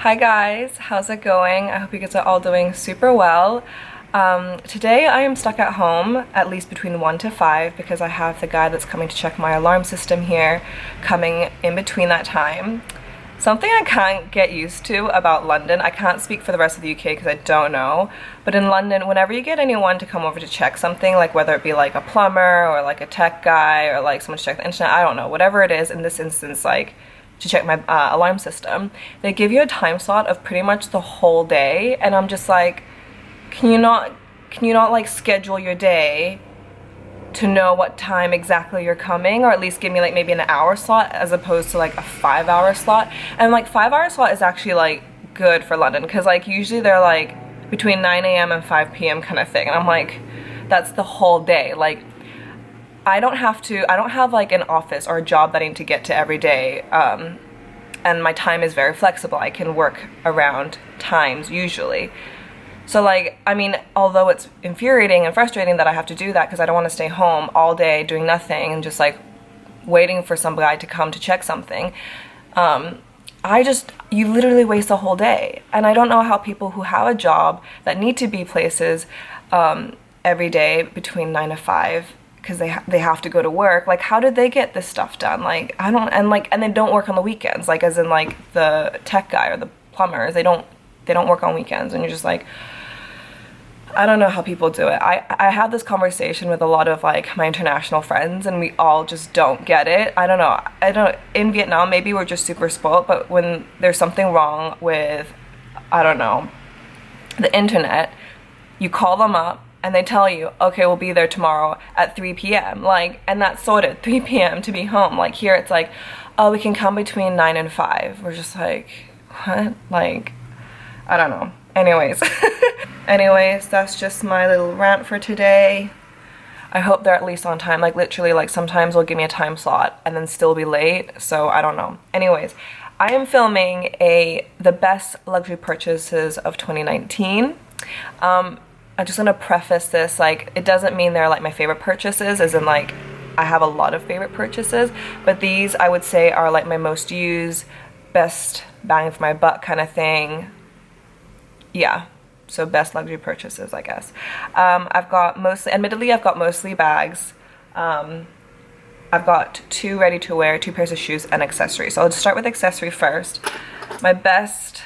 Hi guys, how's it going? I hope you guys are all doing super well. Today I am stuck at home at least between 1 to 5 because I have the guy that's coming to check my alarm system here coming in between that time. Something I can't get used to about London, I can't speak for the rest of the UK because I don't know, but in London, whenever you get anyone to come over to check something, like whether it be like a plumber or like a tech guy or like someone to check the internet, I don't know, whatever it is, in this instance, like to check my alarm system, they give you a time slot of pretty much the whole day, and I'm just like, can you not like schedule your day to know what time exactly you're coming, or at least give me like maybe an hour slot as opposed to like a 5-hour slot? And like 5-hour slot is actually like good for London because like usually they're like between 9 a.m. and 5 p.m. kind of thing, and I'm like, that's the whole day. Like I don't have like an office or a job that I need to get to every day, and my time is very flexible. I can work around times usually. So like, I mean, although it's infuriating and frustrating that I have to do that because I don't want to stay home all day doing nothing and just like waiting for some guy to come to check something, you literally waste the whole day. And I don't know how people who have a job that need to be places every day between 9 to 5, because they have to go to work, like how did they get this stuff done? Like I don't, and they don't work on the weekends, like as in like the tech guy or the plumbers, they don't work on weekends, and you're just like, I don't know how people do it. I have this conversation with a lot of like my international friends, and we all just don't get it. I don't know, in Vietnam maybe we're just super spoiled, but when there's something wrong with, I don't know, the internet, you call them up and they tell you, okay, we'll be there tomorrow at 3 p.m. like, and that's sorted, 3 p.m. to be home. Like here it's like, oh, we can come between 9 and 5. We're just like, what? Like, I don't know. Anyways, that's just my little rant for today. I hope they're at least on time. Like literally, like sometimes they'll give me a time slot and then still be late, so I don't know. Anyways, I am filming the best luxury purchases of 2019. I'm just gonna preface this, like, it doesn't mean they're like my favorite purchases, as in like I have a lot of favorite purchases, but these I would say are like my most used, best bang for my buck kind of thing. Yeah, so best luxury purchases, I guess. I've got mostly bags. I've got 2 ready to wear, 2 pairs of shoes, and accessories. So I'll just start with accessory first. My best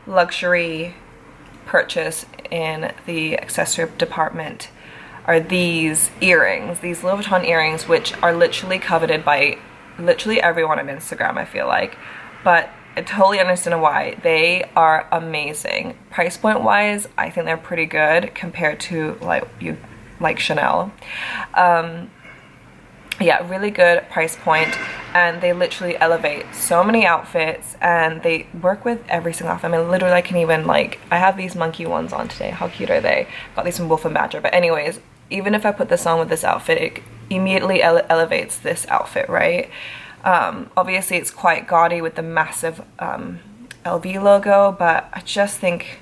luxury purchase in the accessory department are these earrings, these Louis Vuitton earrings, which are literally coveted by literally everyone on Instagram, I feel like, but I totally understand why. They are amazing. Price point wise, I think they're pretty good compared to like Chanel. Yeah, really good price point, and they literally elevate so many outfits, and they work with every single outfit. I mean, literally I can even like, I have these monkey ones on today. How cute are they? Got these from Wolf and Badger. But anyways, even if I put this on with this outfit, it immediately elevates this outfit, right? Obviously it's quite gaudy with the massive LV logo, but I just think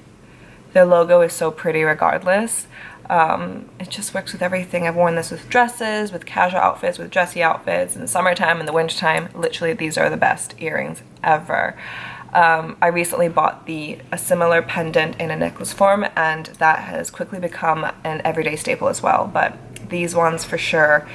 their logo is so pretty regardless. It just works with everything. I've worn this with dresses, with casual outfits, with dressy outfits, in the summertime, in the wintertime. Literally, these are the best earrings ever. I recently bought a similar pendant in a necklace form, and that has quickly become an everyday staple as well. But these ones for sure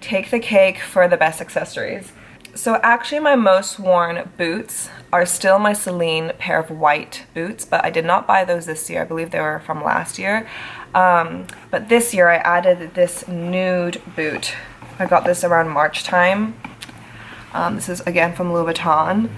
take the cake for the best accessories. So actually my most worn boots are still my Celine pair of white boots, but I did not buy those this year. I believe they were from last year. But this year I added this nude boot. I got this around March time. This is again from Louis Vuitton.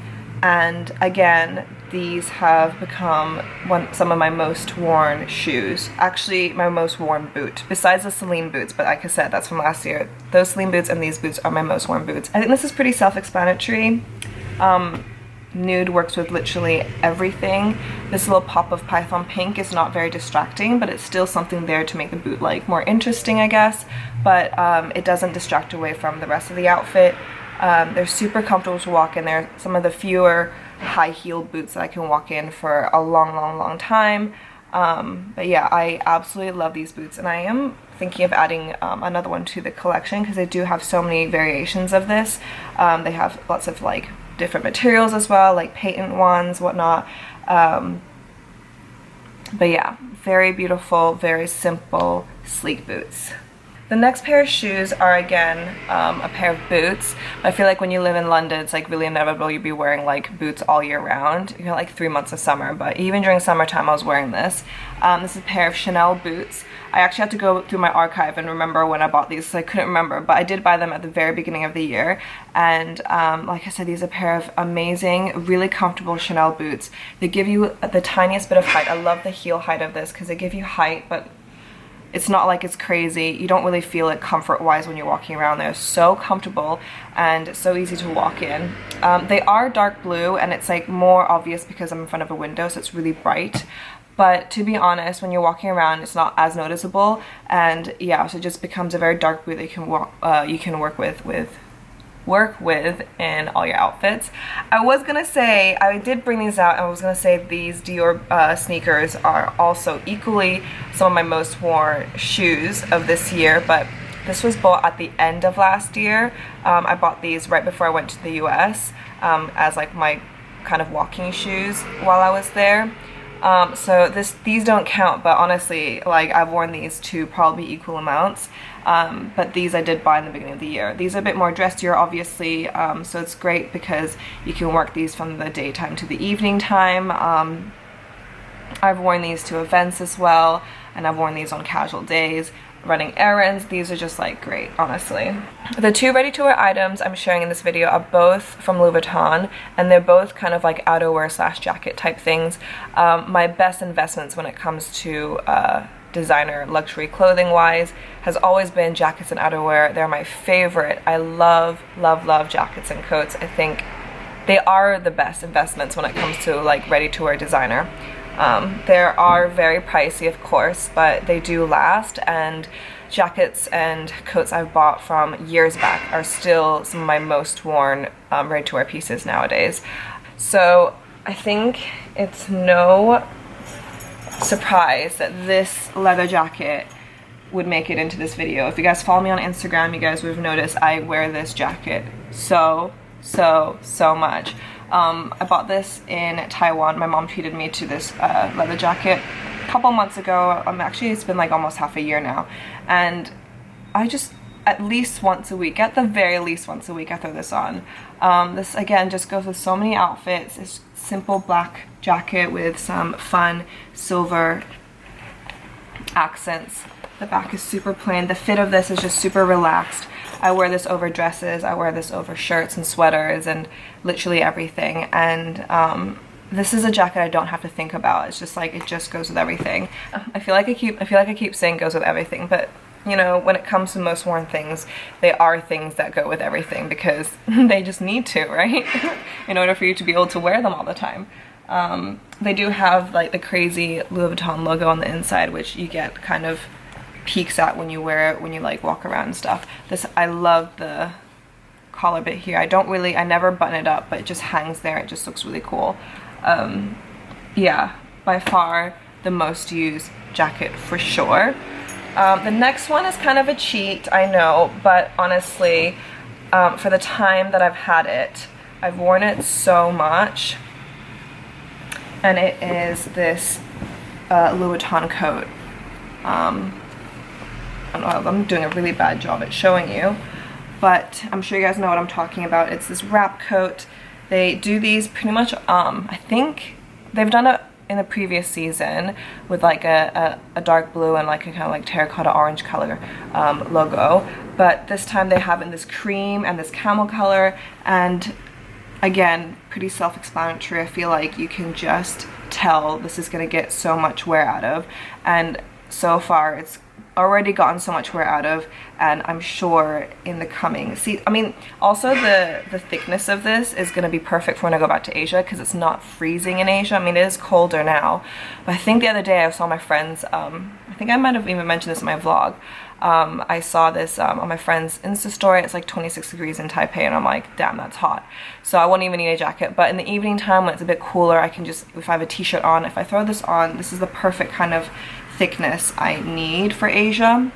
And again, these have become some of my most worn shoes. Actually, my most worn boot, besides the Celine boots, but like I said, that's from last year. Those Celine boots and these boots are my most worn boots. I think this is pretty self-explanatory. Nude works with literally everything. This little pop of python pink is not very distracting, but it's still something there to make the boot like more interesting, I guess. But it doesn't distract away from the rest of the outfit. They're super comfortable to walk in. They're some of the fewer high-heeled boots that I can walk in for a long time. But yeah, I absolutely love these boots, and I am thinking of adding another one to the collection because they do have so many variations of this. They have lots of like different materials as well, like patent ones, whatnot. But yeah, very beautiful, very simple, sleek boots. The next pair of shoes are again a pair of boots. I feel like when you live in London, it's like really inevitable you'd be wearing like boots all year round. You know, like 3 months of summer, but even during summertime I was wearing this. This is a pair of Chanel boots. I actually had to go through my archive and remember when I bought these, so I couldn't remember, but I did buy them at the very beginning of the year. And like I said, these are a pair of amazing, really comfortable Chanel boots. They give you the tiniest bit of height. I love the heel height of this because they give you height, but it's not like it's crazy. You don't really feel it comfort-wise when you're walking around. They're so comfortable and so easy to walk in. They are dark blue, and it's like more obvious because I'm in front of a window, so it's really bright. But to be honest, when you're walking around, it's not as noticeable. And yeah, so it just becomes a very dark blue that you can work with in all your outfits. I was gonna say, I did bring these out, and I was gonna say these Dior sneakers are also equally some of my most worn shoes of this year, but this was bought at the end of last year. I bought these right before I went to the US as like my kind of walking shoes while I was there. So these don't count, but honestly, like I've worn these to probably equal amounts. But these I did buy in the beginning of the year. These are a bit more dressier, obviously, so it's great because you can work these from the daytime to the evening time. I've worn these to events as well, and I've worn these on casual days, running errands. These are just like great, honestly. The two ready-to-wear items I'm sharing in this video are both from Louis Vuitton, and they're both kind of like outerwear slash jacket type things. My best investments when it comes to designer luxury clothing wise has always been jackets and outerwear. They're my favorite. I love jackets and coats. I think they are the best investments when it comes to like ready-to-wear designer. They are very pricey, of course, but they do last, and jackets and coats I've bought from years back are still some of my most worn ready-to-wear pieces nowadays. So I think it's no surprise that this leather jacket would make it into this video. If you guys follow me on Instagram, you guys would have noticed I wear this jacket so much. I bought this in Taiwan. My mom treated me to this leather jacket a couple months ago. Actually, it's been like almost half a year now, and I just at least once a week, at the very least once a week, I throw this on. This again just goes with so many outfits. It's simple black jacket with some fun silver accents. The back is super plain. The fit of this is just super relaxed. I wear this over dresses, I wear this over shirts and sweaters and literally everything. And this is a jacket I don't have to think about. It's just like, it just goes with everything. I feel like I keep saying goes with everything, but you know, when it comes to most worn things, they are things that go with everything because they just need to, right? In order for you to be able to wear them all the time. They do have like the crazy Louis Vuitton logo on the inside, which you get kind of peeks at when you wear it, when you like walk around and stuff. This, I love the collar bit here. I never button it up, but it just hangs there. It just looks really cool. Yeah, by far the most used jacket for sure. The next one is kind of a cheat, I know, but honestly, for the time that I've had it, I've worn it so much, and it is this Louis Vuitton coat. I'm doing a really bad job at showing you, but I'm sure you guys know what I'm talking about. It's this wrap coat. They do these pretty much, I think they've done it in the previous season with like a dark blue and like a kind of like terracotta orange color logo, but this time they have it in this cream and this camel color, and again, pretty self-explanatory. I feel like you can just tell this is going to get so much wear out of, and so far it's already gotten so much wear out of, and I'm sure in the coming also the thickness of this is going to be perfect for when I go back to Asia, because it's not freezing in Asia. I mean, it is colder now, but I think the other day I saw my friends, I think I might have even mentioned this in my vlog, I saw this on my friend's Insta story. It's like 26 degrees in Taipei, and I'm like, damn, that's hot. So I won't even need a jacket, but in the evening time when it's a bit cooler, I can just, if I have a t-shirt on, if I throw this on, this is the perfect kind of thickness I need for Asia.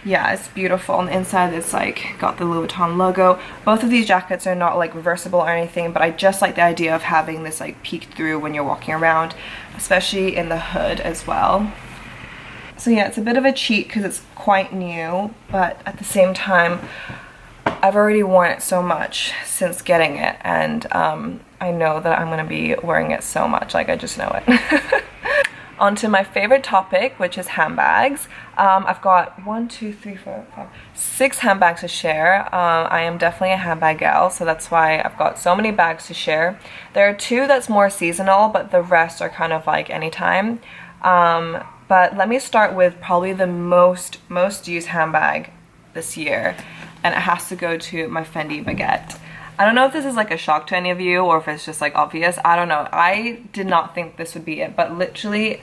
yeah, it's beautiful. On the inside, it's like got the Louis Vuitton logo. Both of these jackets are not like reversible or anything, but I just like the idea of having this like peek through when you're walking around, especially in the hood as well. So yeah, it's a bit of a cheat because it's quite new, but at the same time, I've already worn it so much since getting it, and I know that I'm going to be wearing it so much, like I just know it. On to my favorite topic, which is handbags. I've got 6 handbags to share. I am definitely a handbag gal, so that's why I've got so many bags to share. There are 2 that's more seasonal, but the rest are kind of like anytime. But let me start with probably the most used handbag this year, and it has to go to my Fendi Baguette. I don't know if this is like a shock to any of you or if it's just like obvious. I don't know. I did not think this would be it, but literally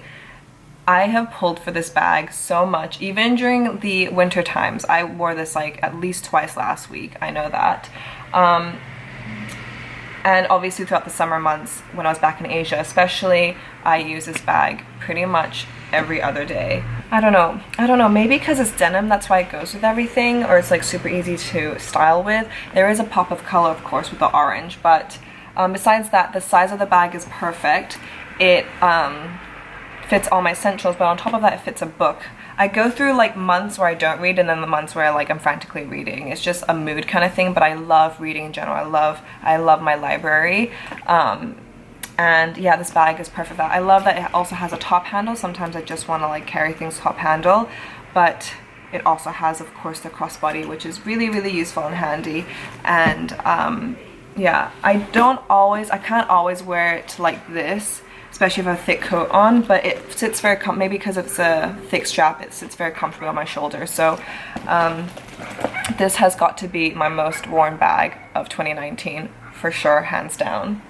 I have pulled for this bag so much. Even during the winter times, I wore this like at least twice last week. I know that. And obviously throughout the summer months when I was back in Asia especially, I use this bag pretty much every other day. I don't know, maybe because it's denim, that's why it goes with everything, or it's like super easy to style with. There is a pop of color, of course, with the orange, but besides that, the size of the bag is perfect. It fits all my essentials, but on top of that, it fits a book. I go through like months where I don't read, and then the months where like I'm frantically reading. It's just a mood kind of thing, but I love reading in general. I love my library. And yeah, this bag is perfect for that. I love that it also has a top handle. Sometimes I just want to like carry things top handle, but it also has, of course, the crossbody, which is really, really useful and handy. And yeah, I can't always wear it like this, especially if I have a thick coat on, but it sits very maybe because it's a thick strap, it sits very comfortably on my shoulder. So this has got to be my most worn bag of 2019 for sure, hands down.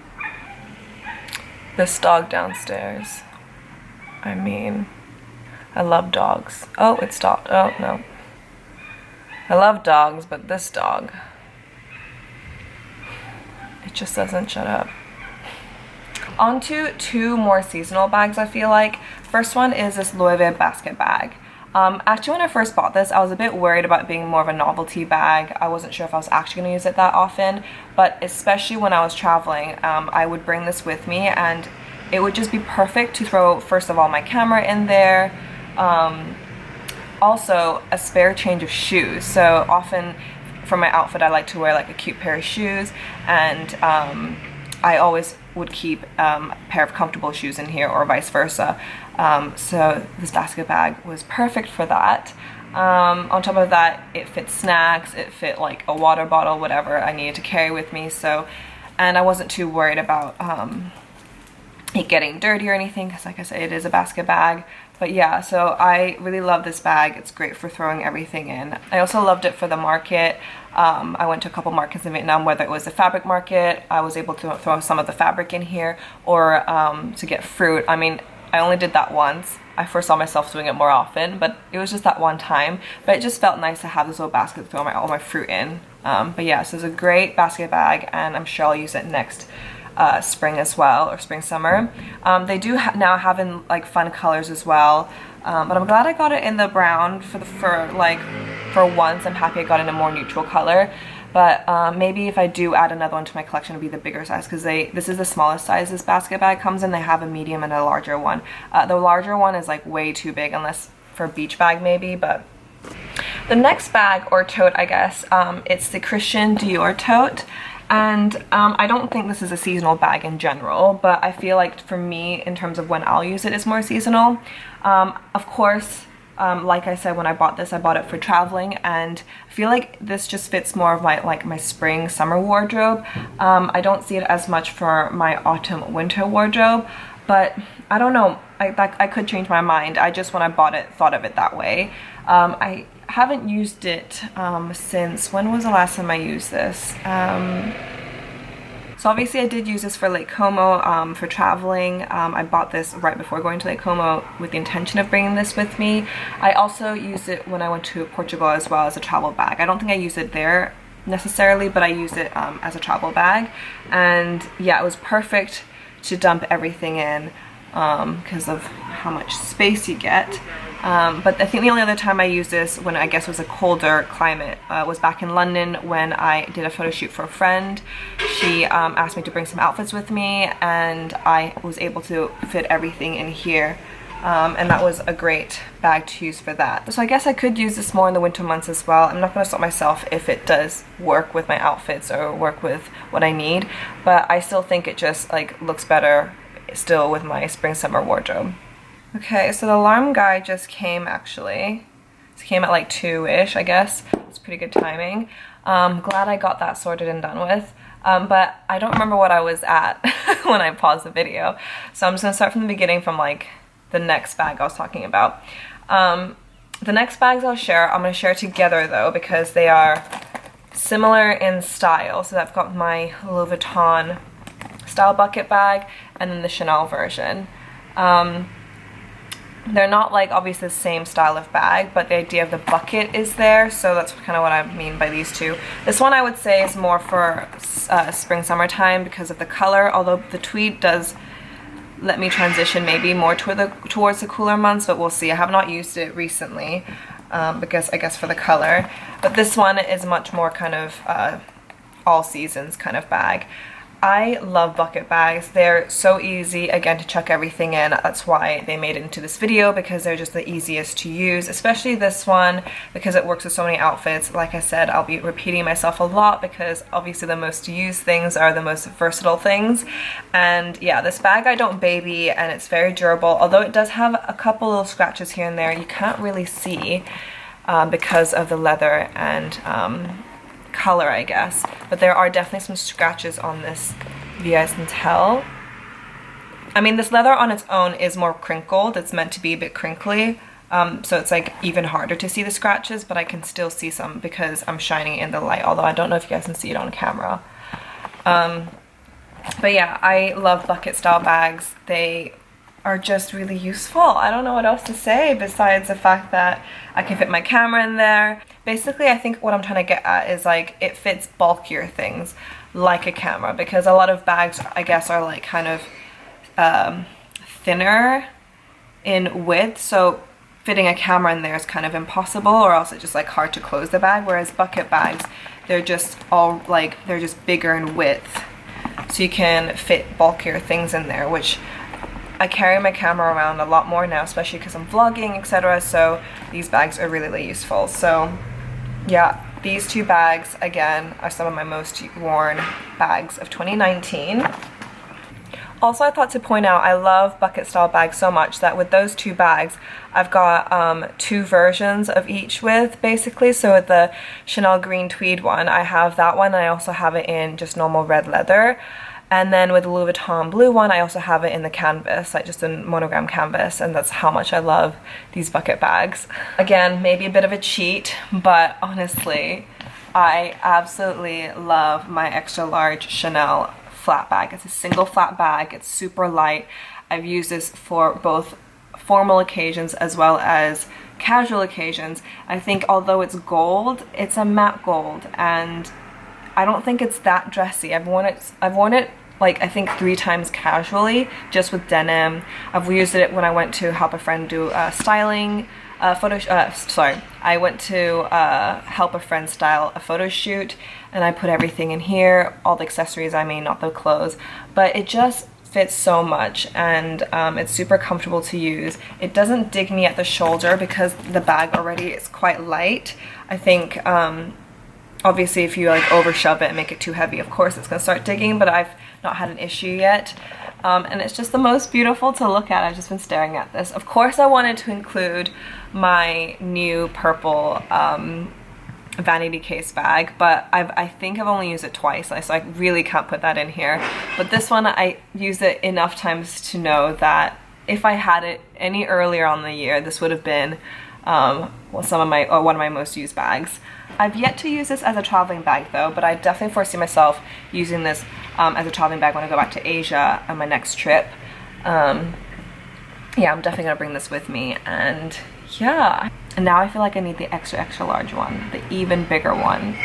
This dog downstairs, I mean, I love dogs. Oh, it stopped. Oh, no. I love dogs, but this dog, it just doesn't shut up. On to 2 more seasonal bags, I feel like. First one is this Louis Vuitton basket bag. Actually, when I first bought this, I was a bit worried about it being more of a novelty bag. I wasn't sure if I was actually going to use it that often, but especially when I was traveling, I would bring this with me, and it would just be perfect to throw, first of all, my camera in there. Also, a spare change of shoes. So often for my outfit, I like to wear like a cute pair of shoes, and I always would keep a pair of comfortable shoes in here, or vice versa. So this basket bag was perfect for that. On top of that, it fit snacks, it fit like a water bottle, whatever I needed to carry with me. So, and I wasn't too worried about it getting dirty or anything, because like I said, it is a basket bag. But yeah, so I really love this bag. It's great for throwing everything in. I also loved it for the market. I went to a couple markets in Vietnam, whether it was the fabric market, I was able to throw some of the fabric in here, or to get fruit. I mean, I only did that once. I foresaw myself doing it more often, but it was just that one time. But it just felt nice to have this little basket to throw all my fruit in. But yeah, so it's a great basket bag, and I'm sure I'll use it next spring as well, or spring summer. They do now have in like fun colors as well, but I'm glad I got it in the brown for once. I'm happy I got it in a more neutral color, but maybe if I do add another one to my collection, it'll be the bigger size, because this is the smallest size this basket bag comes in. They have a medium and a larger one. The larger one is like way too big, unless for a beach bag maybe. But the next bag, or tote, I guess, it's the Christian Dior tote. And I don't think this is a seasonal bag in general, but I feel like for me, in terms of when I'll use it, it's more seasonal. Of course, like I said, when I bought this, I bought it for traveling, and I feel like this just fits more of my spring summer wardrobe. I don't see it as much for my autumn winter wardrobe, but I don't know, I could change my mind. I just, when I bought it, thought of it that way. I haven't used it since, when was the last time I used this? So obviously I did use this for Lake Como, for traveling. I bought this right before going to Lake Como with the intention of bringing this with me. I also used it when I went to Portugal as well as a travel bag. I don't think I used it there necessarily, but I used it as a travel bag. And yeah, it was perfect to dump everything in because of how much space you get. But I think the only other time I used this when I guess was a colder climate was back in London when I did a photo shoot for a friend. She asked me to bring some outfits with me, and I was able to fit everything in here. And that was a great bag to use for that. So I guess I could use this more in the winter months as well. I'm not going to stop myself if it does work with my outfits or work with what I need, but I still think it just like looks better still with my spring summer wardrobe. Okay, so the alarm guy just came actually. It came at like 2-ish, I guess. It's pretty good timing. Glad I got that sorted and done with. But I don't remember what I was at when I paused the video. So I'm just gonna start from the beginning from like the next bag I was talking about. The next bags I'll share, I'm gonna share together though because they are similar in style. So I've got my Louis Vuitton style bucket bag and then the Chanel version. They're not like obviously the same style of bag, but the idea of the bucket is there, so that's kind of what I mean by these two. This one I would say is more for spring summertime because of the color, although the tweed does let me transition maybe more towards the cooler months, but we'll see. I have not used it recently because I guess for the color, but this one is much more kind of all seasons kind of bag. I love bucket bags. They're so easy, again, to chuck everything in. That's why they made it into this video, because they're just the easiest to use, especially this one because it works with so many outfits. Like I said, I'll be repeating myself a lot because obviously the most used things are the most versatile things. And yeah, this bag I don't baby, and it's very durable, although it does have a couple little scratches here and there. You can't really see because of the leather and color, I guess, but there are definitely some scratches on this, if you guys can tell. I mean, this leather on its own is more crinkled. It's meant to be a bit crinkly, so it's like even harder to see the scratches, but I can still see some because I'm shining in the light, although I don't know if you guys can see it on camera. But yeah, I love bucket style bags. They are just really useful. I don't know what else to say besides the fact that I can fit my camera in there. Basically, I think what I'm trying to get at is like it fits bulkier things like a camera, because a lot of bags I guess are like kind of thinner in width, so fitting a camera in there is kind of impossible, or else it's just like hard to close the bag, whereas bucket bags, they're just all like, they're just bigger in width, so you can fit bulkier things in there, which I carry my camera around a lot more now, especially because I'm vlogging, etc. So these bags are really, really useful. So yeah, these two bags again are some of my most worn bags of 2019. Also, I thought to point out, I love bucket style bags so much that with those two bags, I've got two versions of each with, basically. So with the Chanel green tweed one, I have that one, and I also have it in just normal red leather. And then with the Louis Vuitton blue one, I also have it in the canvas, like just a monogram canvas, and that's how much I love these bucket bags. Again, maybe a bit of a cheat, but honestly, I absolutely love my extra large Chanel flat bag. It's a single flat bag, it's super light. I've used this for both formal occasions as well as casual occasions. I think although it's gold, it's a matte gold, and I don't think it's that dressy. I've worn it like I think 3 times casually, just with denim. I've used it when I went to help a friend do styling, I went to help a friend style a photo shoot, and I put everything in here, all the accessories I mean, not the clothes, but it just fits so much, and it's super comfortable to use. It doesn't dig me at the shoulder because the bag already is quite light. I think obviously if you like over shove it and make it too heavy, of course it's gonna start digging, but I've not had an issue yet. And it's just the most beautiful to look at. I've just been staring at this. Of course I wanted to include my new purple Vanity Case Bag, but I think I've only used it twice, so I really can't put that in here. But this one, I used it enough times to know that if I had it any earlier on the year, this would have been one of my most used bags. I've yet to use this as a traveling bag though, but I definitely foresee myself using this as a traveling bag when I go back to Asia on my next trip. Yeah, I'm definitely gonna bring this with me, and yeah. And now I feel like I need the extra large one, the even bigger one.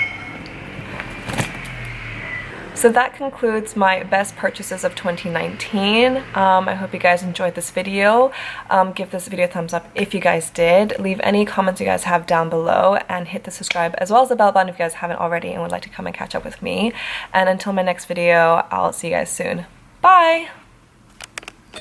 So that concludes my best purchases of 2019. I hope you guys enjoyed this video. Give this video a thumbs up if you guys did. Leave any comments you guys have down below, and hit the subscribe as well as the bell button if you guys haven't already and would like to come and catch up with me. And until my next video, I'll see you guys soon. Bye!